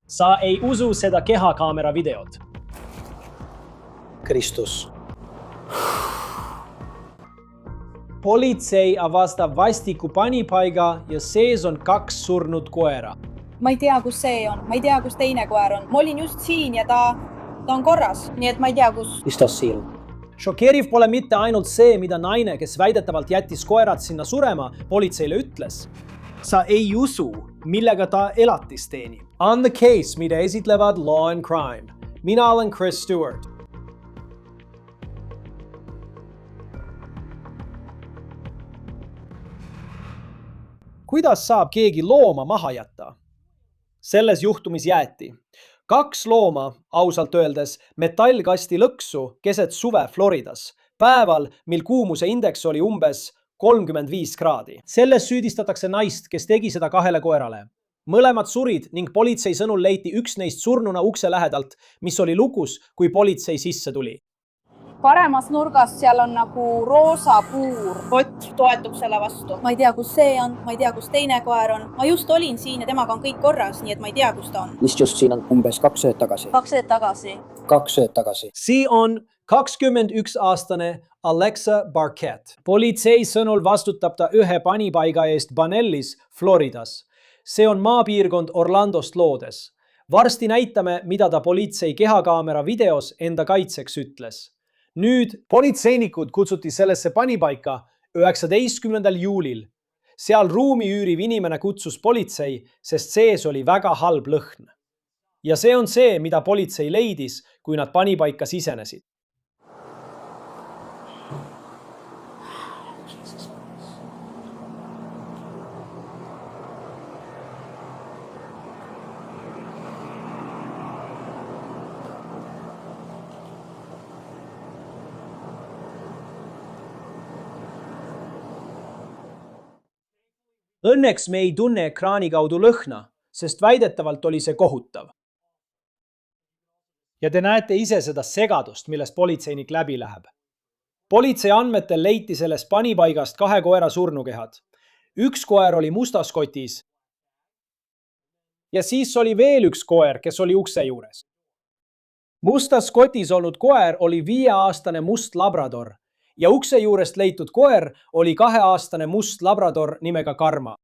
Sa ei usu seda kehakaamera videot. Kristus. Politsei avastab vastiku panipaiga ja sees on 2 surnud koera. Ma ei tea, kus see on. Ma ei tea, kus teine koer on. Ma olin just siin ja ta on korras. Nii et ma ei tea, kus. Mis tas siin? Šokeeriv pole mitte ainult see, mida naine, kes väidetavalt jättis koerad sinna surema, politseile ütles. Sa ei usu, millega ta elatis teenib. On the case, mida esitlevad Law and Crime. Mina olen Chris Stewart. Kuidas saab keegi looma maha jätta? Selles juhtumis jäeti 2 looma, ausalt öeldes, metallkasti lõksu keset suve Floridas, päeval, mil kuumuse indeks oli umbes 35 kraadi. Selles süüdistatakse naist, kes tegi seda 2 koerale. Mõlemad surid ning politsei sõnul leiti üks neist surnuna ukse lähedalt, mis oli lukus, kui politsei sisse tuli. Paremas nurgas seal on nagu roosa puur. Kott toetub selle vastu. Ma ei tea, kus see on. Ma ei tea, kus teine koer on. Ma just olin siin ja temaga on kõik korras, nii et ma ei tea, kus ta on. Mis just siin on umbes 2 ööd tagasi? 2 ööd tagasi. 2 ööd tagasi. See on 21-aastane Alexa Barquette. Politsei sõnul vastutab ta 1 panipaiga eest Banellis, Floridas. See on maapiirkond Orlandost loodes. Varsti näitame, mida ta politsei kehakaamera videos enda kaitseks ütles. Nüüd politseinikud kutsuti sellesse panipaika 19. juulil. Seal ruumi üüriv inimene kutsus politsei, sest sees oli väga halb lõhn. Ja see on see, mida politsei leidis, kui nad panipaika sisenesid. Õnneks me ei tunne ekraani kaudu lõhna, sest väidetavalt oli see kohutav. Ja te näete ise seda segadust, millest politseinik läbi läheb. Politsei andmetel leiti sellest panipaigast 2 koera surnukehad. 1 koer oli mustas kotis. Ja siis oli veel 1 koer, kes oli ukse juures. Mustas kotis olnud koer oli 5-aastane must labrador. Ja ukse juurest leitud koer oli 2-aastane must labrador nimega Karma.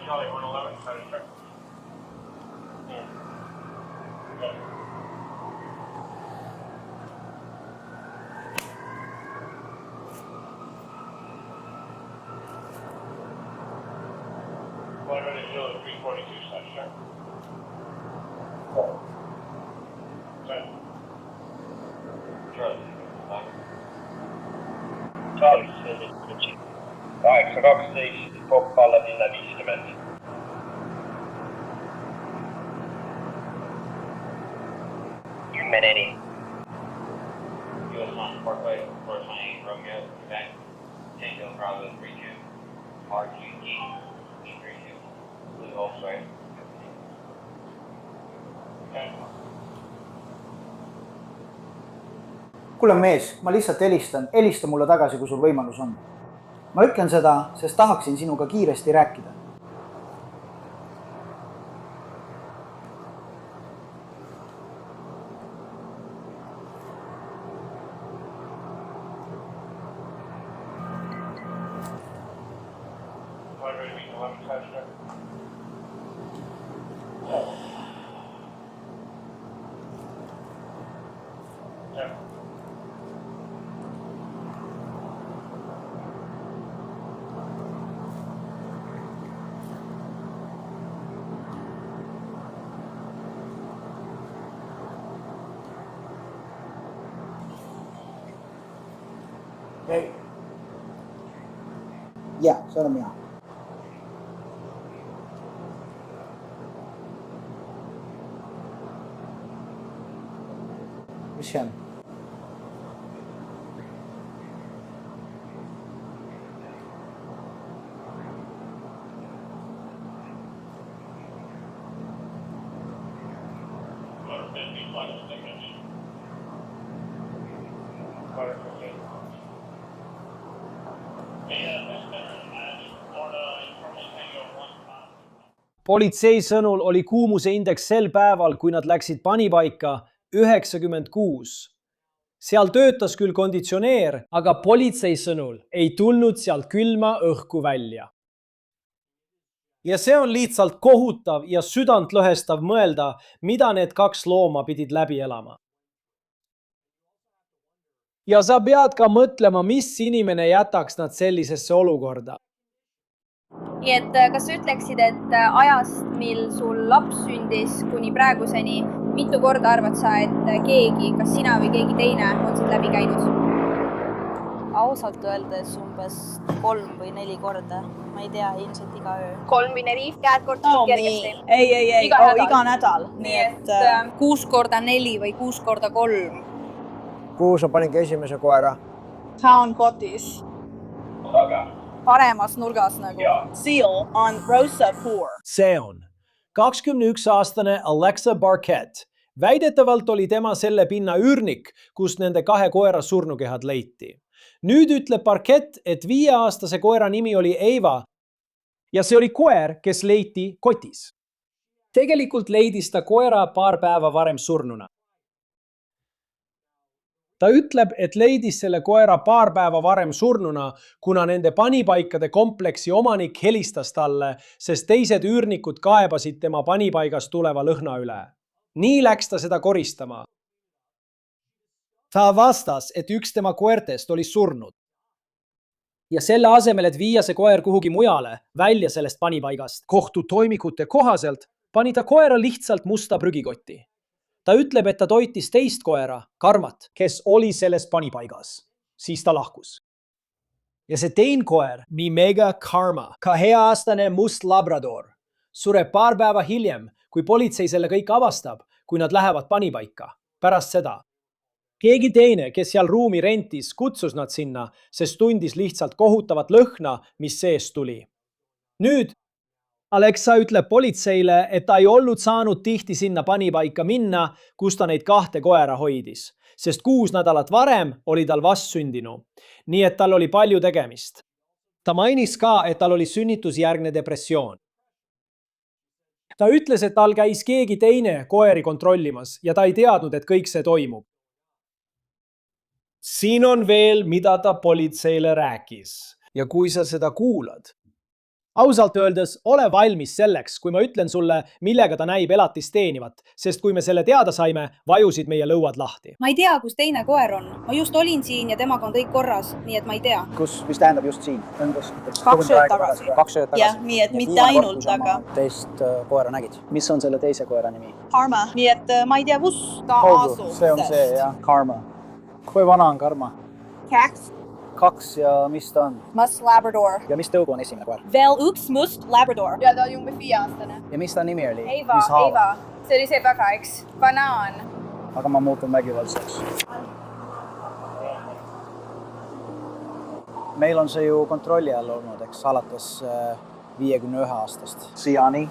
Charlie 111, sorry. Charlie, 812, Pop alla 450. Meneni. Joo. Park Place, 428 Romeo, Quebec. Tango Bravo 32, RQG, E32, Blue Volkswagen. Okay. Kuule mees, ma lihtsalt helista mulle tagasi, kui sul võimalus on. Ma ütlen seda, sest tahaksin sinuga kiiresti rääkida. Jaa, see olen mina. Mis see on? Politsei sõnul oli kuumuse indeks sel päeval, kui nad läksid panipaika 96. Seal töötas küll konditsioneer, aga politsei sõnul ei tulnud sealt külma õhku välja. Ja see on lihtsalt kohutav ja südantlõhestav mõelda, mida need kaks looma pidid läbi elama. Ja sa pead ka mõtlema, mis inimene jätaks nad sellisesse olukorda. Nii et kas sa ütleksid, et ajast, mil sul laps sündis kuni praeguseni, mitu korda arvad sa, et keegi, kas sina või keegi teine on siit läbi käinud? Ausalt öeldes umbes 3 või 4 korda. Ma ei tea, ilmselt iga öö. 3 või 4 käed kordasid kergesti? Ei, iga nädal. Nii et 6 korda 4 või 6 korda 3. Kuhu sa paningi esimese koera? Ta on kotis. Paremas nurgas nagu. Seal on Rosa Poor. See on 21-aastane Alexa Barkett. Väidetavalt oli tema selle pinna üürnik, kus nende 2 koera surnukehad leiti. Nüüd ütleb Barkett, et 5-aastase koera nimi oli Eva ja see oli koer, kes leiti kotis. Tegelikult leidis ta koera paar päeva varem surnuna. Ta ütleb, et leidis selle koera paar päeva varem surnuna, kuna nende panipaikade kompleksi omanik helistas talle, sest teised üürnikud kaebasid tema panipaigast tuleva lõhna üle. Nii läks ta seda koristama. Ta vastas, et üks tema koertest oli surnud. Ja selle asemel, et viia see koer kuhugi mujale, välja sellest panipaigast, kohtutoimikute kohaselt pani ta koera lihtsalt musta prügikotti. Ta ütleb, et ta toitis teist koera, Karmat, kes oli selles panipaigas. Siis ta lahkus. Ja see tein koer, nimega Karma, 2-aastane must labrador, sureb paar päeva hiljem, kui politsei selle kõik avastab, kui nad lähevad panipaika. Pärast seda. Keegi teine, kes seal ruumi rentis, kutsus nad sinna, sest tundis lihtsalt kohutavat lõhna, mis seest tuli. Nüüd Alexa ütleb politseile, et ta ei olnud saanud tihti sinna panipaika minna, kus ta neid 2 koera hoidis, sest 6 nädalat varem oli tal vastsündinu, nii et tal oli palju tegemist. Ta mainis ka, et tal oli sünnitusjärgne depressioon. Ta ütles, et tal käis keegi teine koeri kontrollimas ja ta ei teadnud, et kõik see toimub. Siin on veel, mida ta politseile rääkis ja kui sa seda kuulad. Ausalt öeldes ole valmis selleks, kui ma ütlen sulle, millega ta näib elatist teenivat, sest kui me selle teada saime, vajusid meie lõuad lahti. Ma ei tea, kus teine koer on. Ma just olin siin ja temaga on kõik korras, nii et ma ei tea. Mis tähendab just siin? 2 ööd tagasi. 2 ööd tagasi. Jah, nii et mitte ainult, aga... Teist koera nägid. Mis on selle teise koera nimi? Karma. Nii et ma ei tea, kus ta asub. See on see, jah. Karma. Kui vana on Karma? Kaks. 2 ja mis ta on? Must Labrador. Ja mis tõugu on esimene koer? Veel üks must Labrador. Ja ta oli umbes 5-aastane. Ja mis ta nimi oli? Eva. See oli see väga, eks? Banaan. Aga ma muutun vägivaldseks. meil on see ju kontrolli all olnud, eks, alates 51 aastast. Siiani.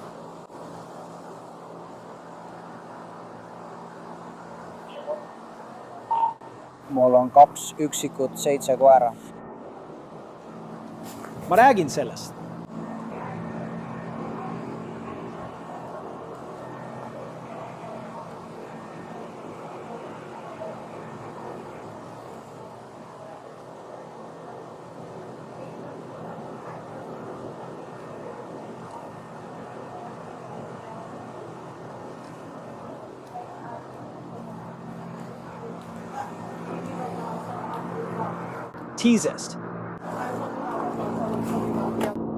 Mul on 2 üksikut 7 koera. ma räägin sellest. Teasest.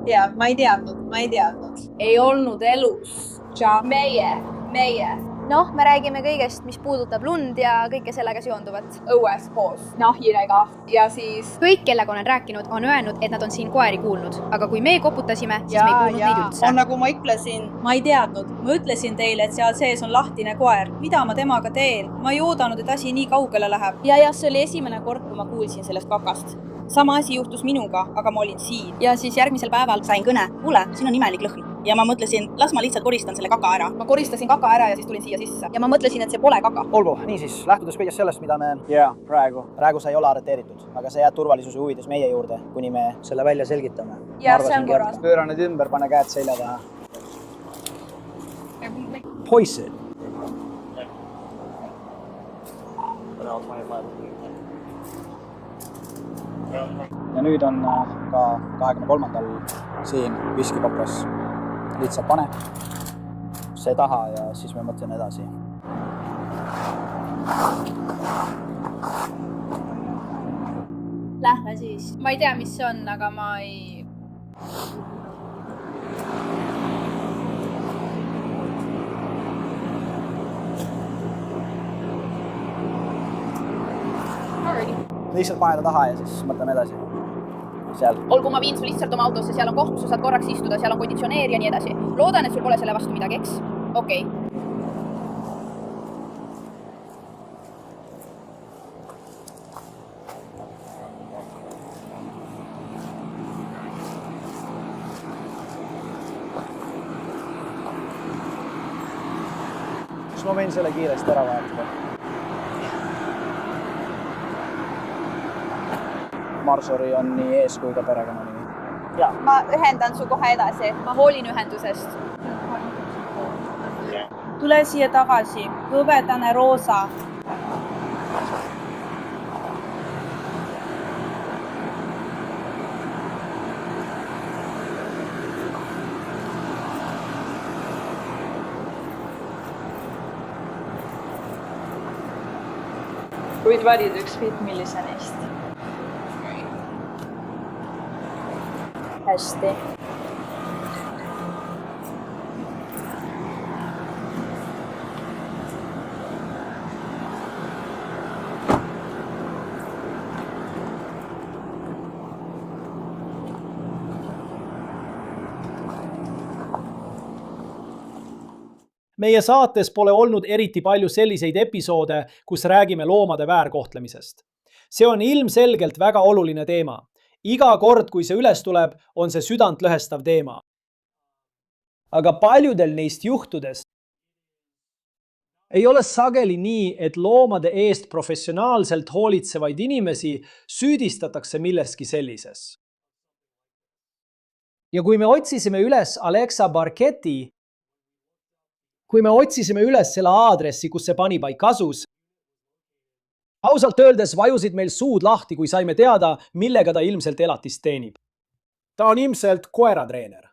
ja ma ei teadnud. ei olnud elus. meie. noh, me räägime kõigest, mis puudutab lund ja kõike sellega seonduvat. õues koos nahjidega ja siis kõik, kellega olen rääkinud, on öelnud, et nad on siin koeri kuulnud, aga kui me koputasime, siis me ei kuulnud neid üldse. Nagu ma ütlesin, ma ei teadnud. Ma ütlesin teile, et seal sees on lahtine koer. Mida ma temaga teen? Ma ei oodanud, et asi nii kaugele läheb. Ja see oli esimene kord, kui ma kuulsin sellest kakast. Sama asi juhtus minuga, aga ma olin siin. Ja siis järgmisel päeval sain kõne. Kuule, siin on imelik lõhn. Ja ma mõtlesin, las ma lihtsalt koristan selle kaka ära. Ma koristasin kaka ära ja siis tulin siia sisse. Ja ma mõtlesin, et see pole kaka. Olgu, niisiis, lähtudes kõigest sellest, mida me... Praegu sa ei ole arreteeritud, aga sa jääd turvalisuse huvides meie juurde, kuni me selle välja selgitame. Ja see on korras. Pööra nüüd ümber, pane käed selja taha. Poisid. Ja nüüd on ka 23. siin viskipopras. Lihtsalt pane see taha ja siis me mõtlen edasi. Lähme siis. Ma ei tea, mis see on, aga ma ei... Lihtsalt pane ta taha ja siis mõtleme edasi. Seal. Olgu, ma viin sul lihtsalt oma autosse, seal on koht, kus sa saad korraks istuda, seal on konditsioneer ja nii edasi. Loodan, et sul pole selle vastu midagi, eks? Okei. Kas ma võin selle kiiresti ära vahetada? Marsori on nii ees kui ka perekonnanimi. Ja. Ma ühendan su kohe edasi. Ma hoolin ühendusest. Tule siia tagasi. Hõbedane roosa. Võid valida ükskõik millise neist. Hästi. Meie saates pole olnud eriti palju selliseid episoode, kus räägime loomade väärkohtlemisest. See on ilmselgelt väga oluline teema. Iga kord, kui see üles tuleb, on see südantlõhestav teema. Aga paljudel neist juhtudest ei ole sageli nii, et loomade eest professionaalselt hoolitsevaid inimesi süüdistatakse milleski sellises. Ja kui me otsisime üles Alexa Barchetti, kui me otsisime üles selle aadressi, kus see panipaik asus, ausalt öeldes vajusid meil suud lahti, kui saime teada, millega ta ilmselt elatist teenib. Ta on ilmselt koeratreener.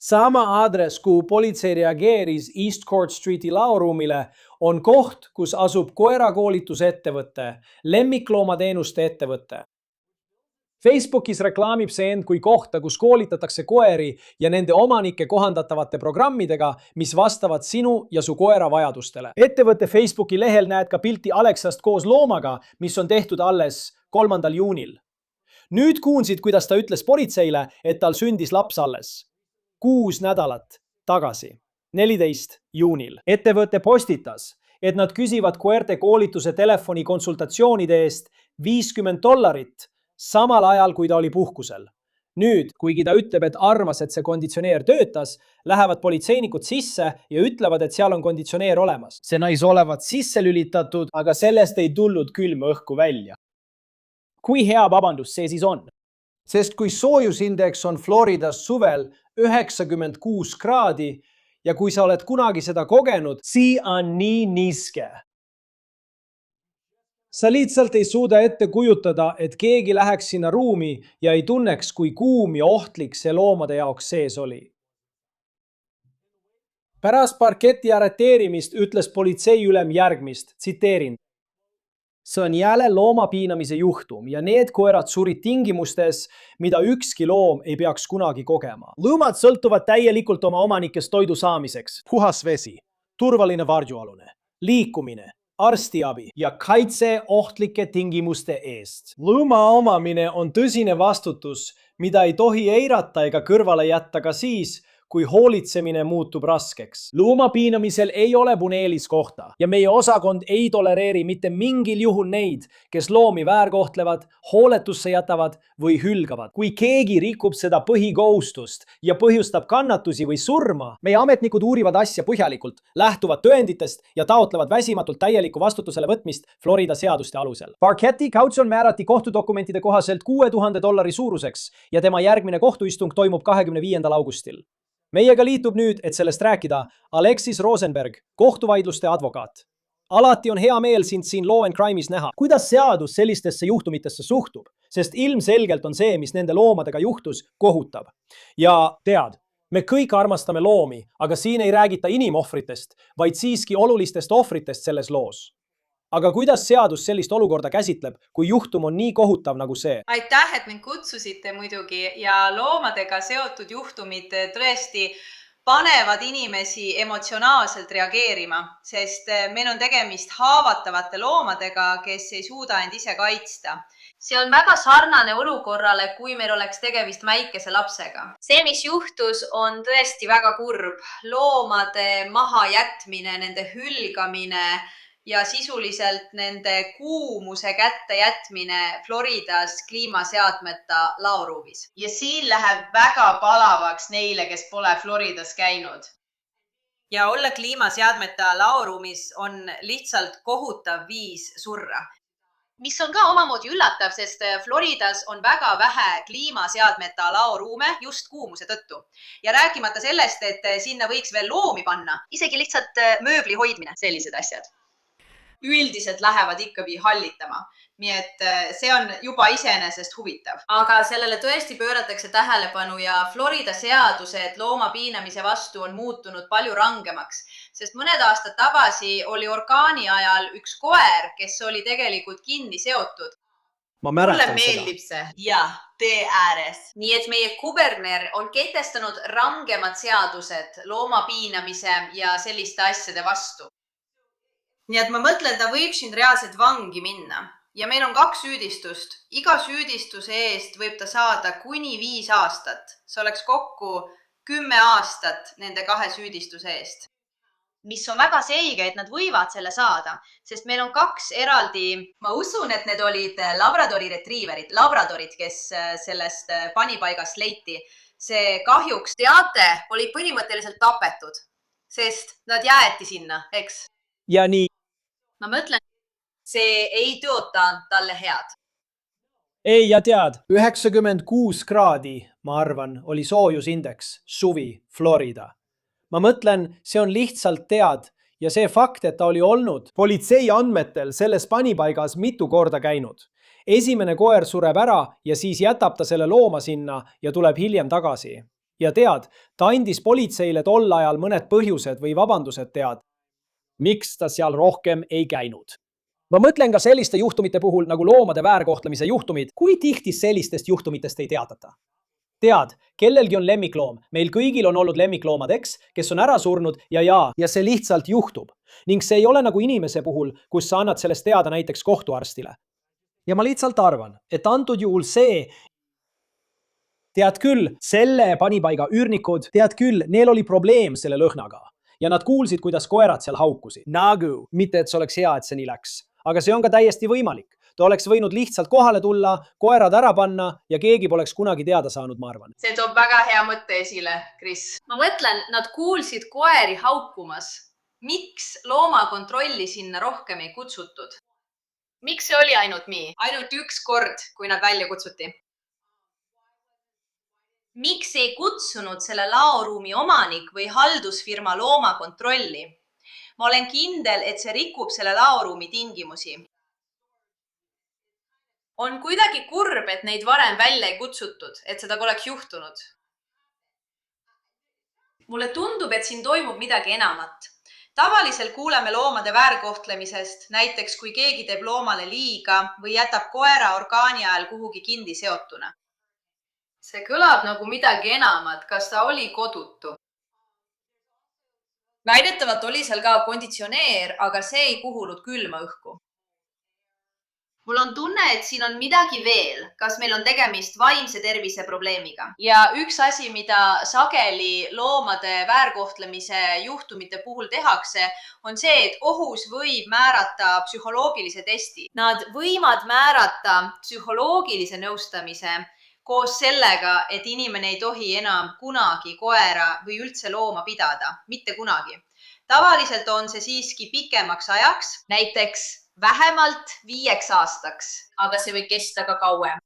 Sama aadress, kuhu politsei reageeris East Court Streeti laoruumile, on koht, kus asub koerakoolitusettevõte, lemmikloomateenuste ettevõte. Facebookis reklaamib see end kui kohta, kus koolitatakse koeri ja nende omanike kohandatavate programmidega, mis vastavad sinu ja su koera vajadustele. Ettevõtte Facebooki lehel näed ka pilti Alexast koos loomaga, mis on tehtud alles 3. juunil. Nüüd kuulsid, kuidas ta ütles politseile, et tal sündis laps alles 6 nädalat tagasi, 14. juunil. Ettevõte postitas, et nad küsivad koerte koolituse telefoni konsultatsioonide eest $50, samal ajal, kui ta oli puhkusel. Nüüd, kuigi ta ütleb, et armas, et see konditsioneer töötas, lähevad politseinikud sisse ja ütlevad, et seal on konditsioneer olemas. See nais olevat sisse lülitatud, aga sellest ei tulnud külma õhku välja. Kui hea vabandus see siis on? Sest kui soojusindeks on Floridas suvel 96 kraadi ja kui sa oled kunagi seda kogenud, see on nii niiske. Sa lihtsalt ei suuda ette kujutada, et keegi läheks sinna ruumi ja ei tunneks, kui kuum ja ohtlik see loomade jaoks sees oli. Pärast Barketti arreteerimist ütles politseiülem järgmist, tsiteerin. See on jälle loomapiinamise juhtum ja need koerad surid tingimustes, mida ükski loom ei peaks kunagi kogema. Loomad sõltuvad täielikult oma omanikest toidu saamiseks. Puhas vesi, turvaline varjualune, liikumine, arstiabi ja kaitse ohtlike tingimuste eest. Looma omamine on tõsine vastutus, mida ei tohi eirata ega kõrvale jätta ka siis, kui hoolitsemine muutub raskeks. Loomapiinamisel ei ole puneelis kohta ja meie osakond ei tolereeri mitte mingil juhul neid, kes loomi väärkohtlevad, hooletusse jätavad või hülgavad. Kui keegi rikub seda põhikohustust ja põhjustab kannatusi või surma, meie ametnikud uurivad asja põhjalikult, lähtuvad tõenditest ja taotlevad väsimatult täielikku vastutusele võtmist Florida seaduste alusel. Barketti kautsjon määrati kohtudokumentide kohaselt $6000 suuruseks ja tema järgmine kohtuistung toimub 25. augustil. Meiega liitub nüüd, et sellest rääkida, Alexis Rosenberg, kohtuvaidluste advokaat. Alati on hea meel sind siin Law and Crime'is näha. Kuidas seadus sellistesse juhtumitesse suhtub? Sest ilmselgelt on see, mis nende loomadega juhtus, kohutav. Ja tead, me kõik armastame loomi, aga siin ei räägita inimohvritest, vaid siiski olulistest ohvritest selles loos. Aga kuidas seadus sellist olukorda käsitleb, kui juhtum on nii kohutav nagu see? Aitäh, et mind kutsusite muidugi ja loomadega seotud juhtumid tõesti panevad inimesi emotsionaalselt reageerima, sest meil on tegemist haavatavate loomadega, kes ei suuda end ise kaitsta. See on väga sarnane olukorrale, kui meil oleks tegemist väikese lapsega. See, mis juhtus, on tõesti väga kurb. Loomade mahajätmine, nende hülgamine ja sisuliselt nende kuumuse kätte jätmine Floridas kliimaseadmeta laoruumis. Ja siin läheb väga palavaks neile, kes pole Floridas käinud. Ja olla kliimaseadmeta laoruumis on lihtsalt kohutav viis surra. Mis on ka omamoodi üllatav, sest Floridas on väga vähe kliimaseadmeta laoruume just kuumuse tõttu. Ja rääkimata sellest, et sinna võiks veel loomi panna, isegi lihtsalt mööbli hoidmine, sellised asjad. Üldiselt lähevad ikkagi hallitama. Nii et see on juba iseenesest huvitav. Aga sellele tõesti pööratakse tähelepanu ja Florida seadused loomapiinamise vastu on muutunud palju rangemaks, sest mõned aastad tagasi oli orkaani ajal üks koer, kes oli tegelikult kinni seotud. Mulle meeldib see. Jah, tee ääres. Nii et meie kuberner on kehtestanud rangemad seadused loomapiinamise ja selliste asjade vastu. Nii et ma mõtlen, ta võib siin reaalselt vangi minna. Ja meil on 2 süüdistust. Iga süüdistuse eest võib ta saada kuni 5 aastat. See oleks kokku 10 aastat nende 2 süüdistuse eest. Mis on väga selge, et nad võivad selle saada, sest meil on 2 eraldi... Ma usun, et need olid labradori retriiverid, labradorid, kes sellest panipaigast leiti. See kahjuks, teate, oli põhimõtteliselt tapetud, sest nad jäeti sinna, eks? Ja nii. Ma mõtlen, see ei tööta talle head. Ei, ja tead, 96 kraadi, ma arvan, oli soojusindeks, suvi, Florida. Ma mõtlen, see on lihtsalt tead ja see fakt, et ta oli olnud politsei andmetel selles panipaigas mitu korda käinud. Esimene koer sureb ära ja siis jätab ta selle looma sinna ja tuleb hiljem tagasi. Ja tead, ta andis politseile tol ajal mõned põhjused või vabandused tead. Miks ta seal rohkem ei käinud. Ma mõtlen ka selliste juhtumite puhul nagu loomade väärkohtlemise juhtumid, kui tihti sellistest juhtumitest ei teatata. Tead, kellelgi on lemmikloom, meil kõigil on olnud lemmikloomad, eks, kes on ära surnud ja see lihtsalt juhtub. Ning see ei ole nagu inimese puhul, kus sa annad sellest teada näiteks kohtuarstile. Ja ma lihtsalt arvan, et antud juhul see, tead küll, selle panipaiga üürnikud, tead küll, neil oli probleem selle lõhnaga. Ja nad kuulsid, kuidas koerad seal haukusid. Nagu. Mitte, et see oleks hea, et see nii läks. Aga see on ka täiesti võimalik. Ta oleks võinud lihtsalt kohale tulla, koerad ära panna ja keegi poleks kunagi teada saanud, ma arvan. See toob väga hea mõtte esile, Chris. Ma mõtlen, nad kuulsid koeri haukumas. Miks loomakontrolli sinna rohkem ei kutsutud? Miks see oli ainult nii? Ainult üks kord, kui nad välja kutsuti. Miks ei kutsunud selle laoruumi omanik või haldusfirma loomakontrolli? Ma olen kindel, et see rikub selle laoruumi tingimusi. On kuidagi kurb, et neid varem välja ei kutsutud, et seda poleks juhtunud. Mulle tundub, et siin toimub midagi enamat. Tavaliselt kuuleme loomade väärkohtlemisest, näiteks kui keegi teeb loomale liiga või jätab koera orgaani ajal kuhugi kindi seotuna. See kõlab nagu midagi enamat, kas ta oli kodutu? Väidetavalt oli seal ka konditsioneer, aga see ei puhunud külma õhku. Mul on tunne, et siin on midagi veel, kas meil on tegemist vaimse tervise probleemiga. Ja üks asi, mida sageli loomade väärkohtlemise juhtumite puhul tehakse, on see, et ohus võib määrata psühholoogilise testi. Nad võivad määrata psühholoogilise nõustamise koos sellega, et inimene ei tohi enam kunagi koera või üldse looma pidada. Mitte kunagi. Tavaliselt on see siiski pikemaks ajaks, näiteks vähemalt 5 aastaks, aga see võib kesta ka kauem.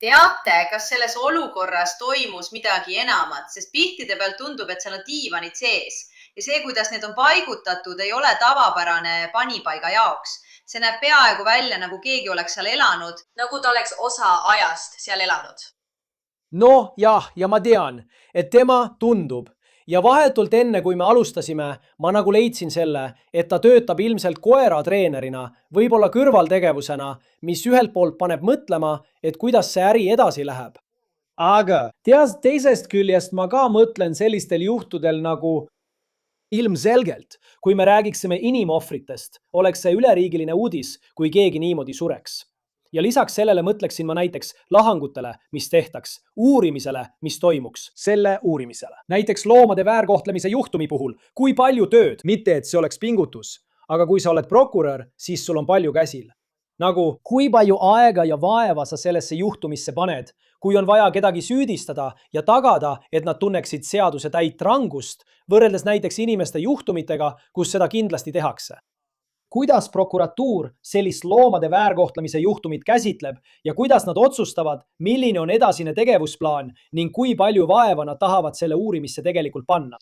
Teate, kas selles olukorras toimus midagi enamat, sest piltide peal tundub, et seal on diivanid sees ja see, kuidas need on paigutatud, ei ole tavapärane panipaiga jaoks. See näeb peaaegu välja, nagu keegi oleks seal elanud, nagu ta oleks osa ajast seal elanud. No jah, ja ma tean, et tema tundub. Ja vahetult enne, kui me alustasime, ma nagu leidsin selle, et ta töötab ilmselt koeratreenerina, võib-olla kõrvaltegevusena, mis ühelt poolt paneb mõtlema, et kuidas see äri edasi läheb. Aga teisest küljest ma ka mõtlen sellistel juhtudel nagu ilmselgelt, kui me räägiksime inimohvritest, oleks see üleriigiline uudis, kui keegi niimoodi sureks. Ja lisaks sellele mõtleksin ma näiteks lahangutele, mis tehtaks, uurimisele, mis toimuks, selle uurimisele. Näiteks loomade väärkohtlemise juhtumi puhul, kui palju tööd, mitte et see oleks pingutus, aga kui sa oled prokurör, siis sul on palju käsil. Nagu, kui palju aega ja vaeva sa sellesse juhtumisse paned, kui on vaja kedagi süüdistada ja tagada, et nad tunneksid seaduse täit rangust, võrreldes näiteks inimeste juhtumitega, kus seda kindlasti tehakse. Kuidas prokuratuur sellist loomade väärkohtlemise juhtumit käsitleb ja kuidas nad otsustavad, milline on edasine tegevusplaan ning kui palju vaeva nad tahavad selle uurimisse tegelikult panna.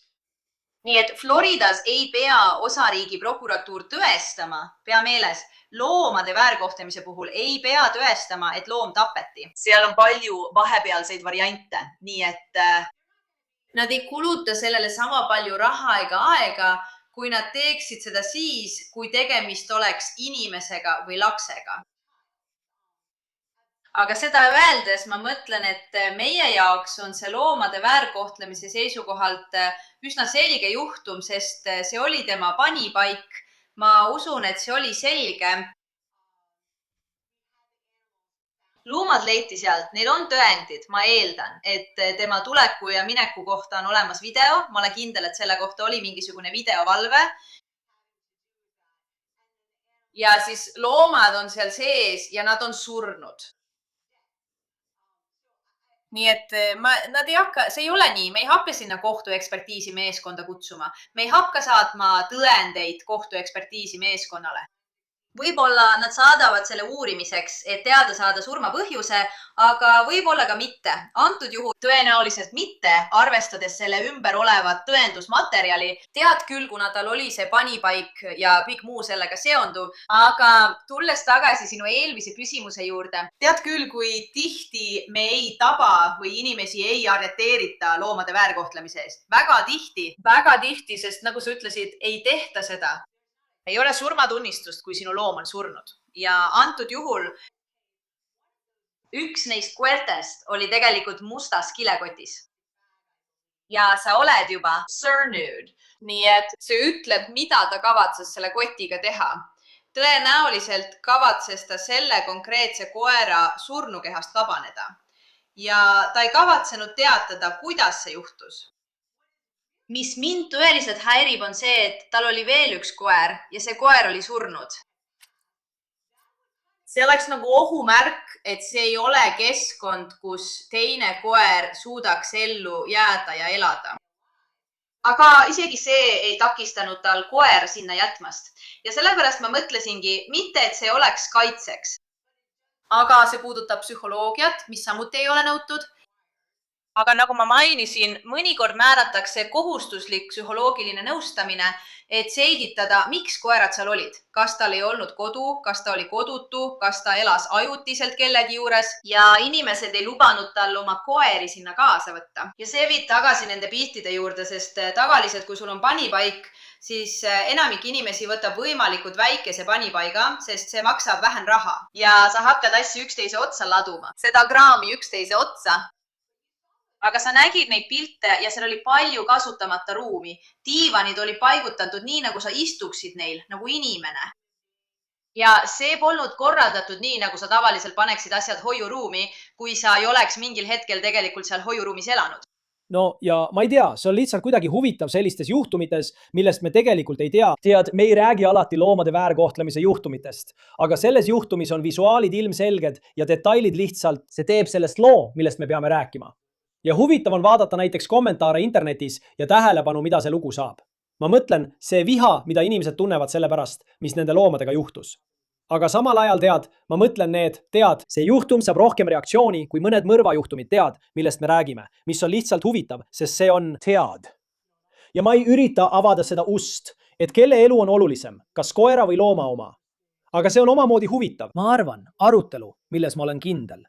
Nii et Floridas ei pea osariigi prokuratuur tõestama, pea meeles, loomade väärkohtlemise puhul ei pea tõestama, et loom tapeti. Seal on palju vahepealseid variante, nii et nad ei kuluta sellele sama palju raha ega aega, kui nad teeksid seda siis, kui tegemist oleks inimesega või lapsega. Aga seda öeldes ma mõtlen, et meie jaoks on see loomade väärkohtlemise seisukohalt üsna selge juhtum, sest see oli tema panipaik. Ma usun, et see oli selge. Loomad leiti sealt, neil on tõendid, ma eeldan, et tema tuleku ja mineku kohta on olemas video. Ma olen kindel, et selle kohta oli mingisugune videovalve. Ja siis loomad on seal sees ja nad on surnud. Nii et nad ei hakka, see ei ole nii, me ei hakka sinna kohtuekspertiisi meeskonda kutsuma. Me ei hakka saatma tõendeid kohtuekspertiisi meeskonnale. Võib-olla nad saadavad selle uurimiseks, et teada saada surma põhjuse, aga võib-olla ka mitte. Antud juhul tõenäoliselt mitte, arvestades selle ümber olevat tõendusmaterjali. Tead küll, kuna tal oli see panipaik ja kõik muu sellega seonduv, aga tulles tagasi sinu eelmise küsimuse juurde. Tead küll, kui tihti me ei taba või inimesi ei arreteerita loomade väärkohtlemise eest. Väga tihti, sest nagu sa ütlesid, ei tehta seda. Ei ole surmatunnistust, kui sinu loom on surnud. Ja antud juhul üks neist koertest oli tegelikult mustas kilekotis. Ja sa oled juba surnud. Nii et see ütleb, mida ta kavatses selle kotiga teha. Tõenäoliselt kavatses ta selle konkreetse koera surnukehast vabaneda. Ja ta ei kavatsenud teatada, kuidas see juhtus. Mis mind tõeliselt häirib on see, et tal oli veel üks koer ja see koer oli surnud. see oleks nagu ohumärk, et see ei ole keskkond, kus teine koer suudaks ellu jääda ja elada. Aga isegi see ei takistanud tal koer sinna jätmast. Ja sellepärast ma mõtlesingi, mitte et see oleks kaitseks. Aga see puudutab psühholoogiat, mis samuti ei ole nõutud. Aga nagu ma mainisin, mõnikord määratakse kohustuslik psühholoogiline nõustamine, et selgitada, miks koerad seal olid. Kas tal ei olnud kodu, kas ta oli kodutu, kas ta elas ajutiselt kellegi juures ja inimesed ei lubanud tal oma koeri sinna kaasa võtta. Ja see viid tagasi nende piltide juurde, sest tavaliselt, kui sul on panipaik, siis enamik inimesi võtab võimalikult väikese panipaiga, sest see maksab vähem raha. Ja sa hakkad asju üksteise otsa laduma. Seda kraami üksteise otsa. Aga sa nägid neid pilte ja seal oli palju kasutamata ruumi. Diivanid oli paigutatud nii, nagu sa istuksid neil, nagu inimene. Ja see polnud korraldatud nii, nagu sa tavaliselt paneksid asjad hoiuruumi, kui sa ei oleks mingil hetkel tegelikult seal hoiuruumis elanud. No ja ma ei tea, see on lihtsalt kuidagi huvitav sellistes juhtumites, millest me tegelikult ei tea. Tead, me ei räägi alati loomade väärkohtlemise juhtumitest, aga selles juhtumis on visuaalid ilmselged ja detailid lihtsalt, see teeb sellest loo, millest me peame rääkima. Ja huvitav on vaadata näiteks kommentaare internetis ja tähelepanu, mida see lugu saab. Ma mõtlen, see viha, mida inimesed tunnevad selle pärast, mis nende loomadega juhtus. Aga samal ajal ma mõtlen see juhtum saab rohkem reaktsiooni kui mõned mõrvajuhtumid millest me räägime, mis on lihtsalt huvitav, sest see on tead. Ja ma ei ürita avada seda ust, et kelle elu on olulisem, kas koera või looma oma. Aga see on omamoodi huvitav. Ma arvan, arutelu, milles ma olen kindel.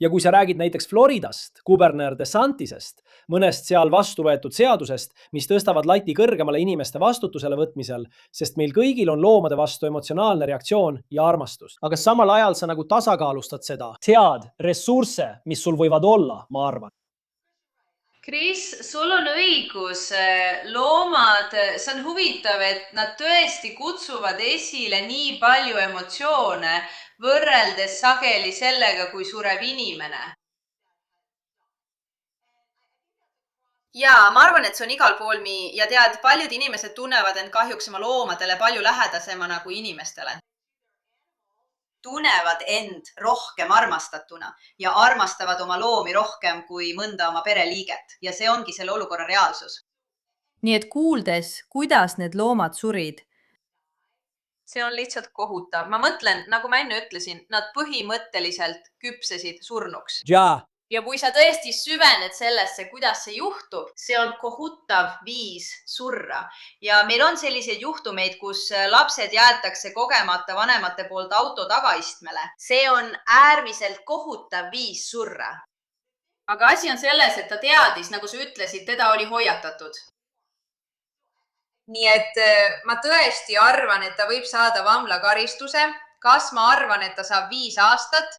Ja kui sa räägid näiteks Floridast, kuberner DeSantisest, mõnest seal vastu võetud seadusest, mis tõstavad lati kõrgemale inimeste vastutusele võtmisel, sest meil kõigil on loomade vastu emotsionaalne reaktsioon ja armastus. Aga samal ajal sa nagu tasakaalustad seda. Tead, ressursse, mis sul võivad olla, ma arvan. Kris, sul on õigus. Loomad, see on huvitav, et nad tõesti kutsuvad esile nii palju emotsioone, võrreldes sageli sellega, kui sureb inimene. Ja ma arvan, et see on igal pool nii ja tead, paljud inimesed tunnevad end kahjuks oma loomadele palju lähedasemana kui inimestele. Tunnevad end rohkem armastatuna ja armastavad oma loomi rohkem kui mõnda oma pereliiget ja see ongi selle olukorra reaalsus. Nii et kuuldes, kuidas need loomad surid, see on lihtsalt kohutav. Ma mõtlen, nagu ma enne ütlesin, nad põhimõtteliselt küpsesid surnuks. Ja kui sa tõesti süvened sellesse, kuidas see juhtub, see on kohutav viis surra. Ja meil on selliseid juhtumeid, kus lapsed jäetakse kogemata vanemate poolt auto tagaistmele. See on äärmiselt kohutav viis surra. Aga asi on selles, et ta teadis, nagu sa ütlesid, teda oli hoiatatud. Nii et ma tõesti arvan, et ta võib saada vanglakaristuse. Kas ma arvan, et ta saab 5 aastat?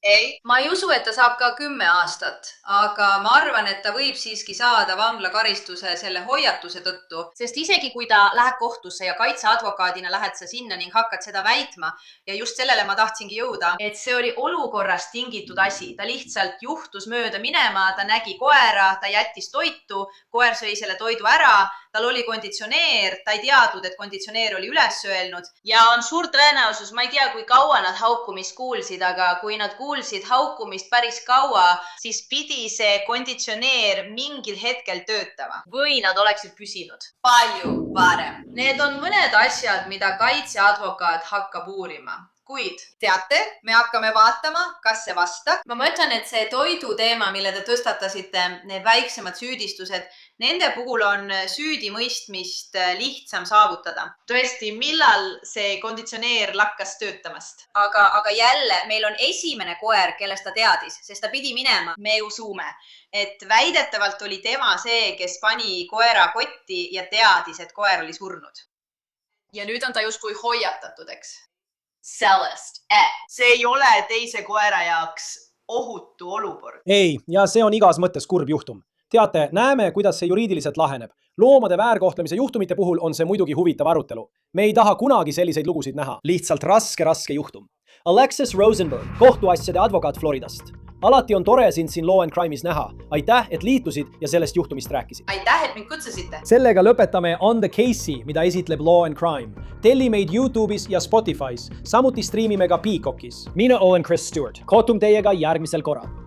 Ei. Ma ei usu, et ta saab ka 10 aastat, aga ma arvan, et ta võib siiski saada vanglakaristuse selle hoiatuse tõttu, sest isegi kui ta läheb kohtusse ja kaitseadvokaadina lähed sa sinna ning hakkad seda väitma ja just sellele ma tahtsingi jõuda, et see oli olukorrast tingitud asi. Ta lihtsalt juhtus mööda minema, ta nägi koera, ta jättis toitu, koer sõi selle toidu ära, tal oli konditsioneer, ta ei teadnud, et konditsioneer oli üles öelnud ja on suur tõenäosus, ma ei tea, kui kaua nad haukumist kuulsid, aga kui nad kuulsid haukumist päris kaua, siis pidi see konditsioneer mingil hetkel töötama või nad oleksid püsinud palju varem. Need on mõned asjad, mida kaitseadvokaat hakkab uurima. Kuid teate, me hakkame vaatama, kas see vastab. Ma mõtlen, et see toidu teema, mille te tõstatasite, need väiksemad süüdistused, nende puhul on süüdimõistmist lihtsam saavutada. Tõesti, millal see konditsioneer lakkas töötamast? Aga jälle, meil on esimene koer, kellest ta teadis, sest ta pidi minema. Me usume, et väidetavalt oli tema see, kes pani koera kotti ja teadis, et koer oli surnud. Ja nüüd on ta justkui hoiatatud, eks? Sellest. See ei ole teise koera jaoks ohutu olukord. Ei, ja see on igas mõttes kurb juhtum. Teate, näeme, kuidas see juriidiliselt laheneb. Loomade väärkohtlemise juhtumite puhul on see muidugi huvitav arutelu. Me ei taha kunagi selliseid lugusid näha. Lihtsalt raske juhtum. Alexis Rosenberg, kohtuasjade advokaat Floridast. alati on tore sind siin Law and Crime'is näha. Aitäh, et liitusid ja sellest juhtumist rääkisid. aitäh, et mind kutsusite. Sellega lõpetame On the Case'i, mida esitleb Law and Crime. Telli meid YouTube'is ja Spotify's, samuti striimime ka Peacockis. Mina olen Chris Stewart. Kohtume teiega järgmisel korral.